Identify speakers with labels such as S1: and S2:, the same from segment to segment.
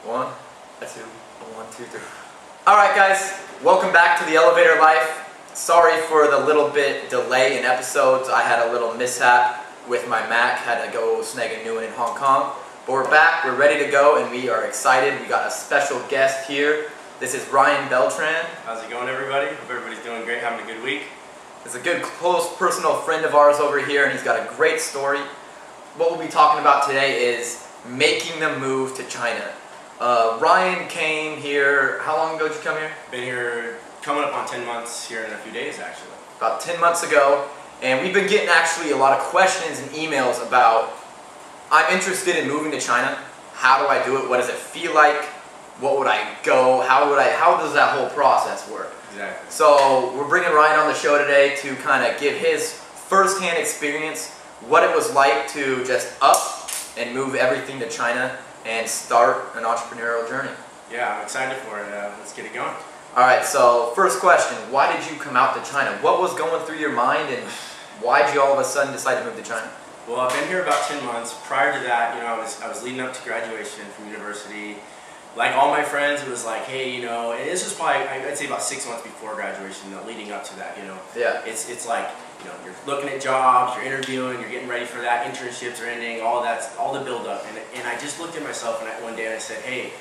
S1: One, two, three. Alright guys, welcome back to the Elevator Life. Sorry for the little bit delay in episodes. I had a little mishap with my Mac, had to go snag a new one in Hong Kong. But we're back, we're ready to go, and we are excited. We got a special guest here. This is Ryan Beltran.
S2: How's it going, everybody? Hope everybody's doing great, having a good week.
S1: He's a good, close, personal friend of ours over here, and he's got a great story. What we'll be talking about today is making the move to China. Ryan came here, how long ago did you come here?
S2: Been here, coming up on 10 months here in a few days, actually.
S1: About 10 months ago, and we've been getting actually a lot of questions and emails about, I'm interested in moving to China. How do I do it? What does it feel like? What would I go? How does that whole process work?
S2: Exactly.
S1: So we're bringing Ryan on the show today to kind of give his first-hand experience, what it was like to just up and move everything to China and start an entrepreneurial journey.
S2: Yeah, I'm excited for it. Let's get it going.
S1: Alright, so first question, why did you come out to China? What was going through your mind, and why did you all of a sudden decide to move to China?
S2: Well, I've been here about 10 months. Prior to that, I was leading up to graduation from university. Like all my friends, it was like, hey, and this was probably, I'd say about 6 months before graduation, leading up to that,
S1: Yeah.
S2: It's like, you're looking at jobs, you're interviewing, you're getting ready for that, internships are ending, all that's, all the build up. And I just looked at myself one day and I said, hey,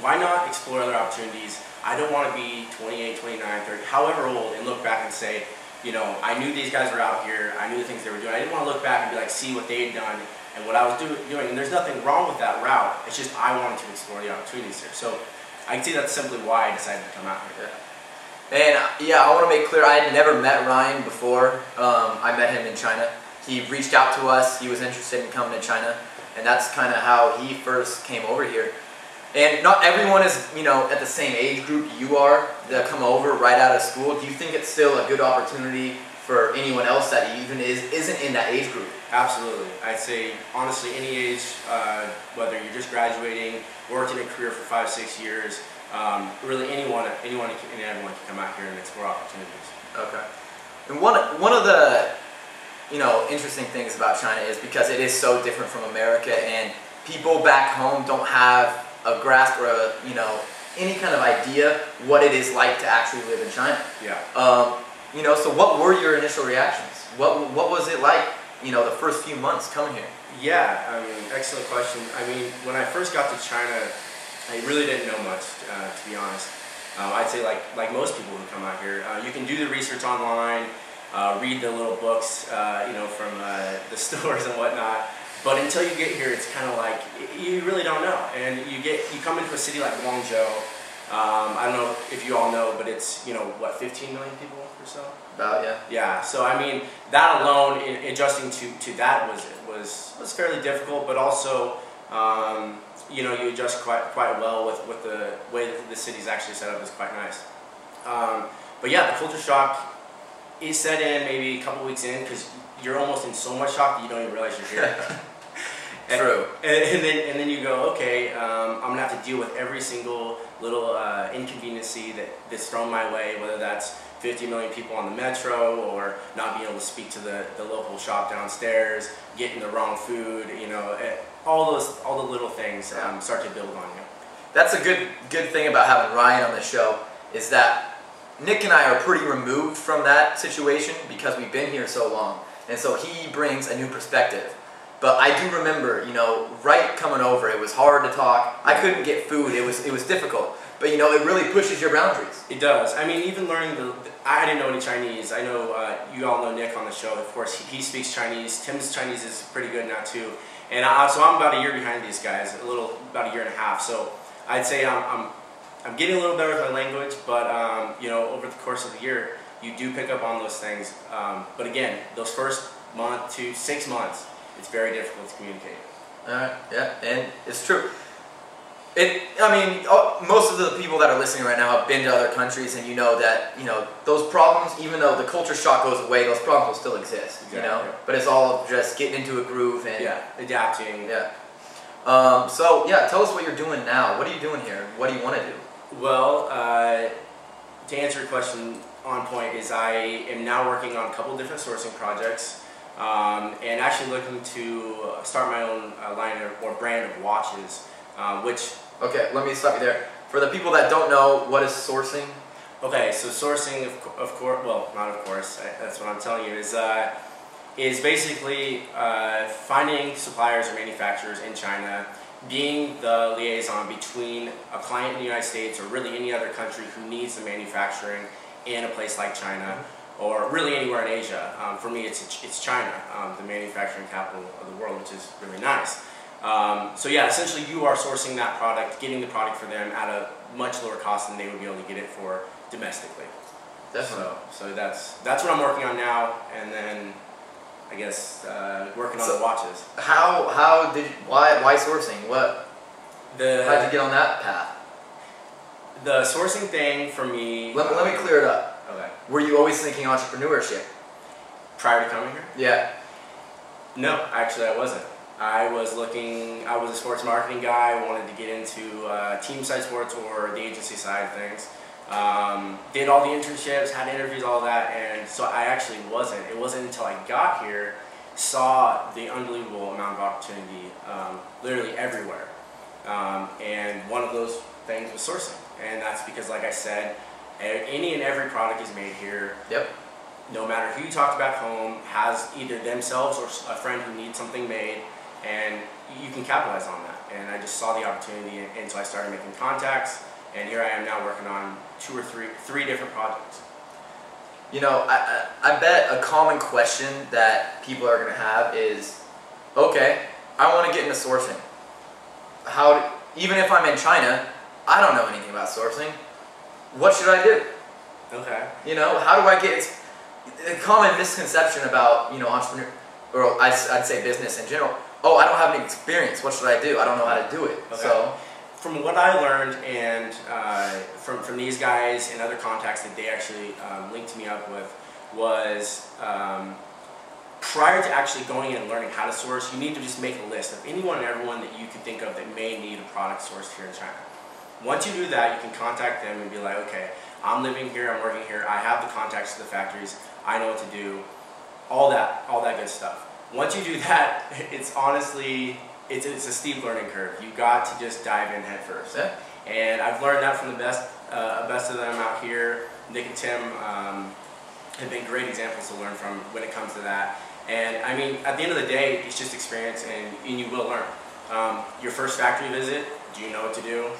S2: why not explore other opportunities? I don't want to be 28, 29, 30, however old, and look back and say, I knew these guys were out here, I knew the things they were doing. I didn't want to look back and be like, see what they had done and what I was doing. And there's nothing wrong with that route. It's just I wanted to explore the opportunities here. So I can see that's simply why I decided to come out here.
S1: Yeah. And yeah, I want to make clear, I had never met Ryan before. I met him in China. He reached out to us. He was interested in coming to China, and that's kind of how he first came over here. And not everyone is, at the same age group you are that come over right out of school. Do you think it's still a good opportunity for anyone else that even isn't in that age group?
S2: Absolutely. I'd say, honestly, any age, whether you're just graduating, working a career for 5-6 years, really anyone and everyone can come out here and explore opportunities.
S1: Okay. And one of the interesting things about China is because it is so different from America, and people back home don't have a grasp or any kind of idea what it is like to actually live in China.
S2: Yeah.
S1: So what were your initial reactions? What was it like, the first few months coming here?
S2: Yeah, excellent question. When I first got to China, I really didn't know much, to be honest. I'd say like most people who come out here, you can do the research online, read the little books, from the stores and whatnot. But until you get here, it's kind of like you really don't know. And you come into a city like Guangzhou. I don't know if you all know, but it's 15 million people or so.
S1: About, yeah.
S2: Yeah. So that alone, adjusting to that was fairly difficult, but also you adjust quite well with the way that the city's actually set up is quite nice. But yeah, the culture shock is set in maybe a couple weeks in, because you're almost in so much shock that you don't even realize you're here.
S1: True.
S2: And then you go, okay, I'm gonna have to deal with every single little inconveniency that's thrown my way, whether that's 50 million people on the metro, or not being able to speak to the local shop downstairs, getting the wrong food, all the little things start to build on you.
S1: That's a good thing about having Ryan on the show, is that Nick and I are pretty removed from that situation because we've been here so long, and so he brings a new perspective. But I do remember, right coming over, it was hard to talk. I couldn't get food. It was difficult. But it really pushes your boundaries. It
S2: does. Even learning I didn't know any Chinese. I know you all know Nick on the show. Of course, he speaks Chinese. Tim's Chinese is pretty good now too. And so I'm about a year behind these guys, about a year and a half. So I'd say I'm getting a little better with my language, but over the course of the year, you do pick up on those things. But again, those first month to 6 months, it's very difficult to communicate.
S1: Alright, yeah, and it's true. Most of the people that are listening right now have been to other countries, and that, those problems, even though the culture shock goes away, those problems will still exist,
S2: Exactly.
S1: But it's all just getting into a groove and
S2: adapting.
S1: Yeah. So yeah, tell us what you're doing now. What are you doing here? What do you want to do?
S2: Well, to answer your question on point, is I am now working on a couple different sourcing projects. and actually looking to start my own line or brand of watches, which
S1: Okay, let me stop you there. For the people that don't know, what is sourcing?
S2: Okay, so sourcing, of course, well, not of course, that's what I'm telling you, is basically finding suppliers or manufacturers in China, being the liaison between a client in the United States or really any other country who needs the manufacturing in a place like China, or really anywhere in Asia. For me, it's China, the manufacturing capital of the world, which is really nice. So yeah, essentially you are sourcing that product, getting the product for them at a much lower cost than they would be able to get it for domestically.
S1: Definitely.
S2: So that's what I'm working on now, and then I guess working on the watches.
S1: Why sourcing? How'd you get on that path?
S2: The sourcing thing for me.
S1: Let me clear it up.
S2: Okay.
S1: Were you always thinking entrepreneurship?
S2: Prior to coming here?
S1: Yeah.
S2: No, actually I wasn't. I was a sports marketing guy, wanted to get into team side sports or the agency side of things. Did all the internships, had interviews, all that, and so I actually wasn't. It wasn't until I got here, saw the unbelievable amount of opportunity literally everywhere. And one of those things was sourcing. And that's because, like I said, any and every product is made here.
S1: Yep.
S2: No matter who you talk to back home has either themselves or a friend who needs something made, and you can capitalize on that. And I just saw the opportunity, and so I started making contacts, and here I am now working on three different projects.
S1: You know, I bet a common question that people are going to have is, okay, I want to get into sourcing. Even if I'm in China, I don't know anything about sourcing. What should I do?
S2: Okay.
S1: You know, how do I get? It's a common misconception about, you know, entrepreneur, or I'd say business in general. Oh, I don't have any experience. What should I do? I don't know how to do it.
S2: Okay.
S1: So,
S2: from what I learned, and from these guys and other contacts that they actually linked me up with, was prior to actually going in and learning how to source, you need to just make a list of anyone and everyone that you can think of that may need a product sourced here in China. Once you do that, you can contact them and be like, okay, I'm living here, I'm working here, I have the contacts to the factories, I know what to do, all that good stuff. Once you do that, it's honestly, it's a steep learning curve. You got to just dive in head first.
S1: yeah.
S2: And I've learned that from the best of them out here. Nick and Tim have been great examples to learn from when it comes to that. And I mean, at the end of the day, it's just experience, and you will learn. Your first factory visit, do you know what to do?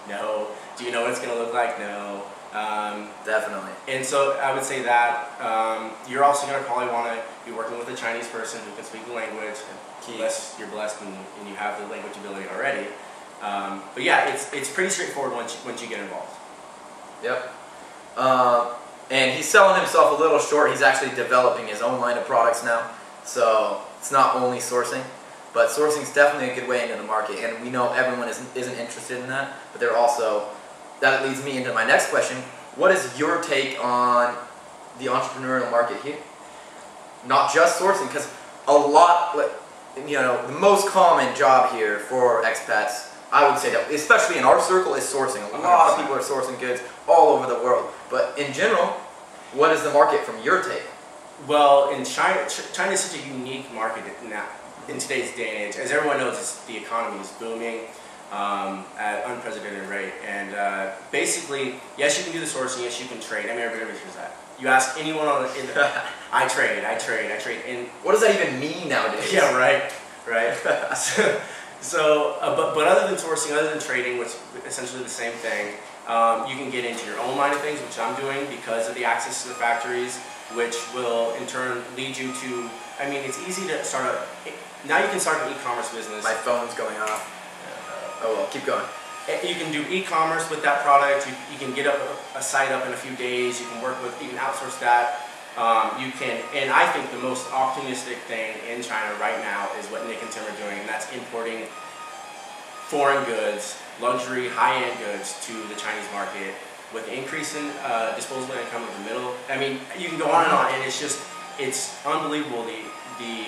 S2: No. Do you know what it's going to look like? No.
S1: Definitely.
S2: And so I would say that you're also going to probably want to be working with a Chinese person who can speak the language, unless you're blessed and you have the language ability already. But yeah, it's pretty straightforward once you get involved.
S1: Yep. And he's selling himself a little short. He's actually developing his own line of products now. So it's not only sourcing, but sourcing is definitely a good way into the market. And we know everyone isn't interested in that, but they're also. That leads me into my next question. What is your take on the entrepreneurial market here? Not just sourcing, because a lot, you know, the most common job here for expats, I would say that, especially in our circle, is sourcing. A lot of people are sourcing goods all over the world. But in general, what is the market from your take?
S2: Well, in China is such a unique market now, in today's day and age. As everyone knows, the economy is booming at unprecedented rate. And basically, yes, you can do the sourcing, yes, you can trade. I mean, everybody knows that. You ask anyone I trade. And
S1: what does that even mean nowadays?
S2: Yeah, right. But other than sourcing, other than trading, which is essentially the same thing, you can get into your own line of things, which I'm doing because of the access to the factories, which will in turn lead you to, I mean, it's easy to start now you can start an e-commerce business.
S1: My phone's going off. Oh well, keep going.
S2: You can do e-commerce with that product. You can get a site up in a few days. You can work with, you can outsource that. You can, and I think the most opportunistic thing in China right now is what Nick and Tim are doing, and that's importing foreign goods, luxury, high-end goods to the Chinese market with the increase in disposable income of the middle. I mean, you can go on, and it's unbelievable the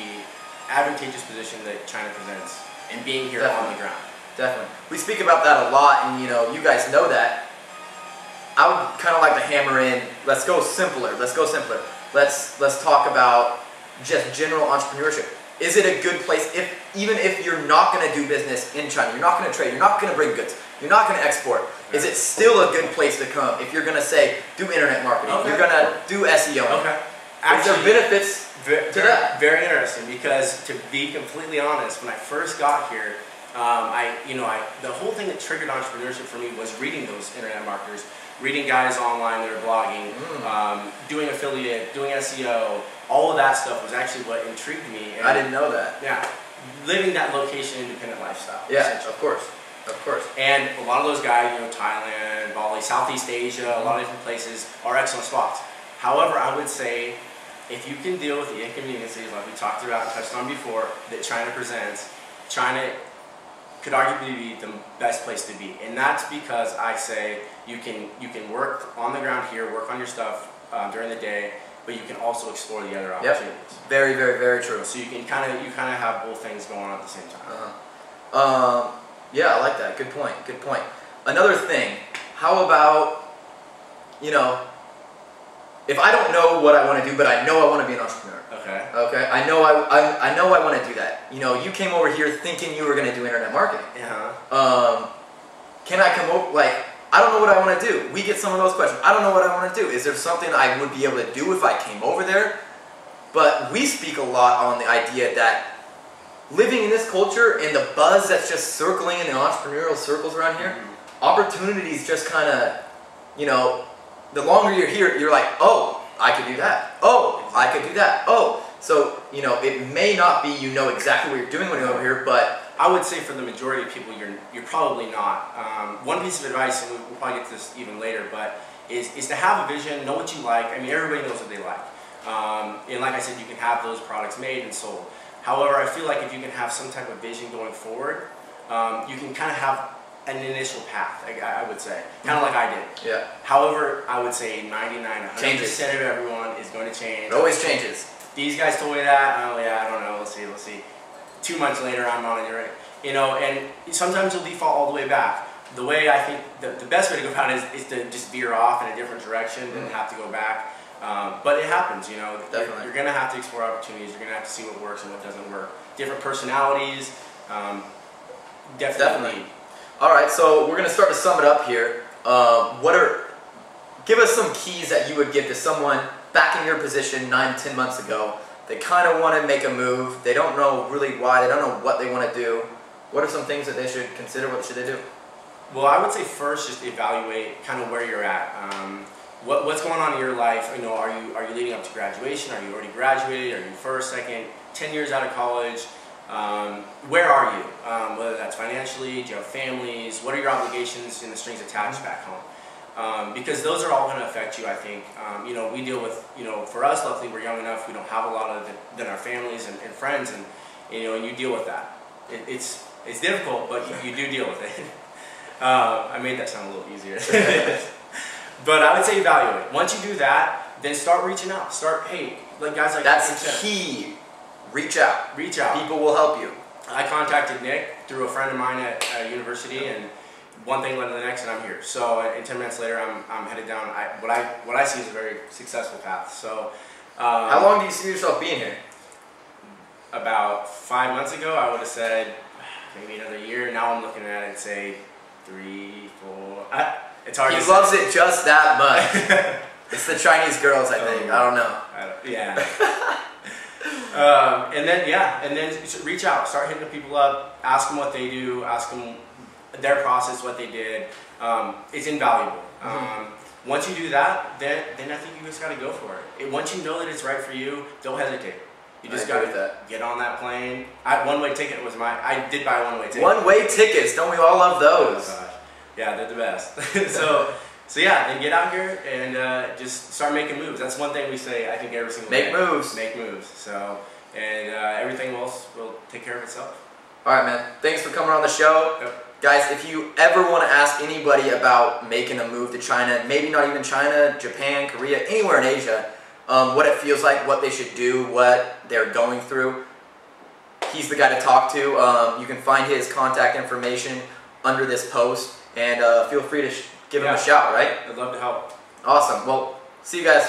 S2: advantageous position that China presents in being here on the ground.
S1: Definitely. We speak about that a lot, and you know, you guys know that. I would kind of like to hammer in, let's go simpler. Let's talk about just general entrepreneurship. Is it a good place? even if you're not going to do business in China, you're not going to trade, you're not going to bring goods, you're not going to export, is it still a good place to come if you're going to say, do internet marketing, you're going to do SEO?
S2: Okay.
S1: Is there benefits to that?
S2: Very interesting, because to be completely honest, when I first got here, the whole thing that triggered entrepreneurship for me was reading those internet marketers, reading guys online that are blogging, doing affiliate, doing SEO, all of that stuff was actually what intrigued me. And
S1: I didn't know that.
S2: Yeah, living that location independent lifestyle.
S1: Yeah, of course. Of course.
S2: And a lot of those guys, Thailand, Bali, Southeast Asia, a lot of different places are excellent spots. However, I would say if you can deal with the inconveniences like we talked about and touched on before that China presents, China could arguably be the best place to be. And that's because I say you can work on the ground here, work on your stuff during the day, but you can also explore the other opportunities.
S1: Yep. Very, very, very true.
S2: So you kind of have both things going on at the same time.
S1: Yeah, I like that. Good point. Good point. Another thing, how about, if I don't know what I want to do, but I know I want to be an entrepreneur.
S2: Okay.
S1: Okay. I know I want to do that. You came over here thinking you were going to do internet marketing. Can I come over? I don't know what I want to do. We get some of those questions. I don't know what I want to do. Is there something I would be able to do if I came over there? But we speak a lot on the idea that living in this culture and the buzz that's just circling in the entrepreneurial circles around here, opportunities just kind of, the longer you're here, you're like, oh, I could do that. Oh, I could do that. Oh, so, it may not be exactly what you're doing when you're over here, but
S2: I would say for the majority of people, you're probably not. One piece of advice, and we'll probably get to this even later, but is to have a vision, know what you like. I mean, everybody knows what they like. And like I said, you can have those products made and sold. However, I feel like if you can have some type of vision going forward, you can kind of have an initial path, I would say. Kind of like I did.
S1: Yeah.
S2: However, I would say 99–100% of everyone is going to change.
S1: It always changes.
S2: These guys told me that. Oh yeah, I don't know. We'll see. 2 months later, I'm on it already. And sometimes you'll default all the way back. The way I think the best way to go about it is to just veer off in a different direction and have to go back. But it happens,
S1: Definitely.
S2: You're going to have to explore opportunities. You're going to have to see what works and what doesn't work. Different personalities, definitely.
S1: All right, so we're going to start to sum it up here. Give us some keys that you would give to someone back in your position 9–10 months ago. They kind of want to make a move. They don't know really why. They don't know what they want to do. What are some things that they should consider? What should they do?
S2: Well, I would say first, just evaluate kind of where you're at. What's going on in your life? Are you leading up to graduation? Are you already graduated? Are you first, second, 10 years out of college? Where are you? Whether that's financially, do you have families? What are your obligations and the strings attached back home? Because those are all going to affect you, I think. We deal with, for us, luckily we're young enough, we don't have a lot of than our families and friends, and you deal with that. It's difficult, but you do deal with it. I made that sound a little easier. But I would say evaluate. Once you do that, then start reaching out. Like guys like
S1: that's key. Reach out.
S2: Reach out.
S1: People will help you.
S2: I contacted Nick through a friend of mine at university, and one thing led to the next, and I'm here. So, and 10 minutes later, I'm headed down what I see as a very successful path. So,
S1: how long do you see yourself being here?
S2: About 5 months ago, I would have said maybe another year. Now I'm looking at it and say 3, 4. It's hard.
S1: He loves it just that much. It's the Chinese girls, I think. I don't know.
S2: Yeah. And then reach out, start hitting the people up, ask them what they do, ask them their process, what they did. It's invaluable. Once you do that, then I think you just got to go for it. Once you know that it's right for you, don't hesitate. You just got to get on that plane. One-way ticket was I did buy a one-way ticket.
S1: One-way tickets, don't we all love those?
S2: Oh, gosh. Yeah, they're the best. So yeah, then get out here and just start making moves. That's one thing we say, I think, every single day.
S1: Make moves.
S2: Make moves. So, and everything else will take care of itself.
S1: All right, man. Thanks for coming on the show.
S2: Yep.
S1: Guys, if you ever want to ask anybody about making a move to China, maybe not even China, Japan, Korea, anywhere in Asia, what it feels like, what they should do, what they're going through, he's the guy to talk to. You can find his contact information under this post, and feel free to give him a shout, right?
S2: I'd love to help.
S1: Awesome. Well, see you guys.